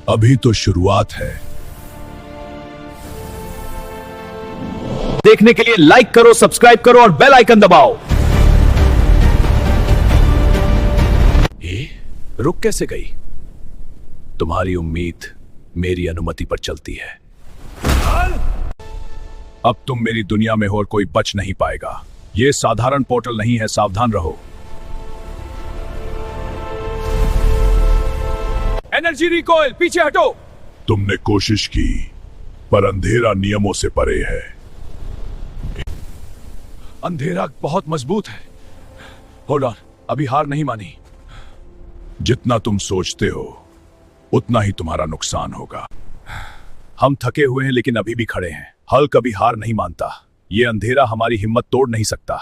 अभी तो शुरुआत है। देखने के लिए लाइक करो, सब्सक्राइब करो और बेल आइकन दबाओ। ये रुक कैसे गई? तुम्हारी उम्मीद मेरी अनुमति पर चलती है। अब तुम मेरी दुनिया में हो और कोई बच नहीं पाएगा। यह साधारण पोर्टल नहीं है, सावधान रहो। एनर्जी रिकॉइल, पीछे हटो। तुमने कोशिश की, पर अंधेरा नियमों से परे है। अंधेरा बहुत मजबूत है। होल्ड ऑन, अभी हार नहीं मानी। जितना तुम सोचते हो उतना ही तुम्हारा नुकसान होगा। हम थके हुए हैं लेकिन अभी भी खड़े हैं। हल कभी हार नहीं मानता। ये अंधेरा हमारी हिम्मत तोड़ नहीं सकता।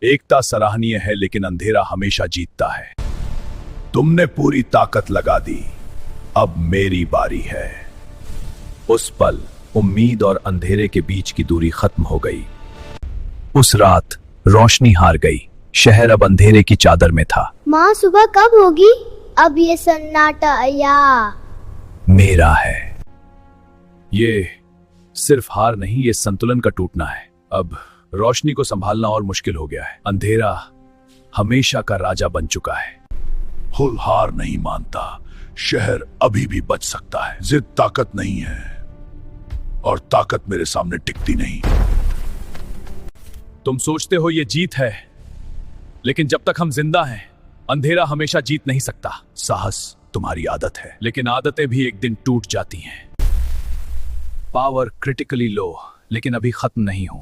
एकता सराहनीय है लेकिन अंधेरा हमेशा जीतता है। तुमने पूरी ताकत लगा दी, अब मेरी बारी है। उस पल उम्मीद और अंधेरे के बीच की दूरी खत्म हो गई। उस रात रोशनी हार गई। शहर अब अंधेरे की चादर में था। माँ सुबह कब होगी? अब ये सन्नाटा आया मेरा है। ये सिर्फ हार नहीं, ये संतुलन का टूटना है। अब रोशनी को संभालना और मुश्किल हो गया है। अंधेरा हमेशा का राजा बन चुका है। हुल हार नहीं मानता। शहर अभी भी बच सकता है। जिद ताकत नहीं है और ताकत मेरे सामने टिकती नहीं। तुम सोचते हो ये जीत है, लेकिन जब तक हम जिंदा हैं अंधेरा हमेशा जीत नहीं सकता। साहस तुम्हारी आदत है, लेकिन आदतें भी एक दिन टूट जाती हैं। पावर क्रिटिकली लो, लेकिन अभी खत्म नहीं हूं।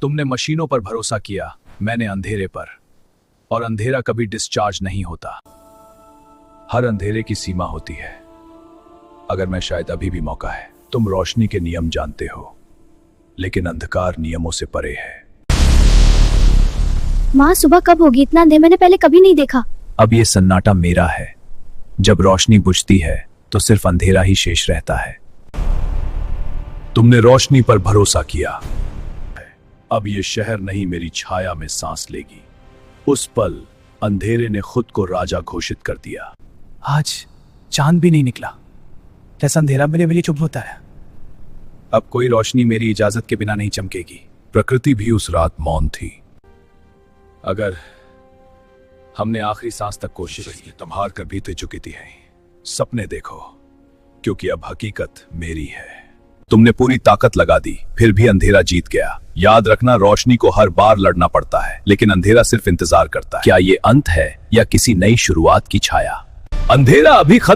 तुमने मशीनों पर भरोसा किया, मैंने अंधेरे पर। और अंधेरा कभी डिस्चार्ज नहीं होता। हर अंधेरे की सीमा होती है। अगर मैं शायद अभी भी मौका है। तुम रोशनी के नियम जानते हो, लेकिन अंधकार नियमों से परे है। माँ सुबह कब होगी? इतना अंधेरा मैंने पहले कभी नहीं देखा। अब ये सन्नाटा मेरा है। जब रोशनी बुझती है तो सिर्फ अंधेरा ही शेष रहता है। तुमने रोशनी पर भरोसा किया। अब ये शहर नहीं, मेरी छाया में सांस लेगी। उस पल अंधेरे ने खुद को राजा घोषित कर दिया। आज चांद भी नहीं निकला, जैसा अंधेरा मेरे लिए चुप होता है। अब कोई रोशनी मेरी इजाजत के बिना नहीं चमकेगी। प्रकृति भी उस रात मौन थी। अगर हमने आखिरी सांस तक कोशिश की, तुम हार कर भी तो चुकी थी। सपने देखो, क्योंकि अब हकीकत मेरी है। तुमने पूरी ताकत लगा दी, फिर भी अंधेरा जीत गया। याद रखना, रोशनी को हर बार लड़ना पड़ता है, लेकिन अंधेरा सिर्फ इंतजार करता है। क्या ये अंत है या किसी नई शुरुआत की छाया? अंधेरा अभी खत्म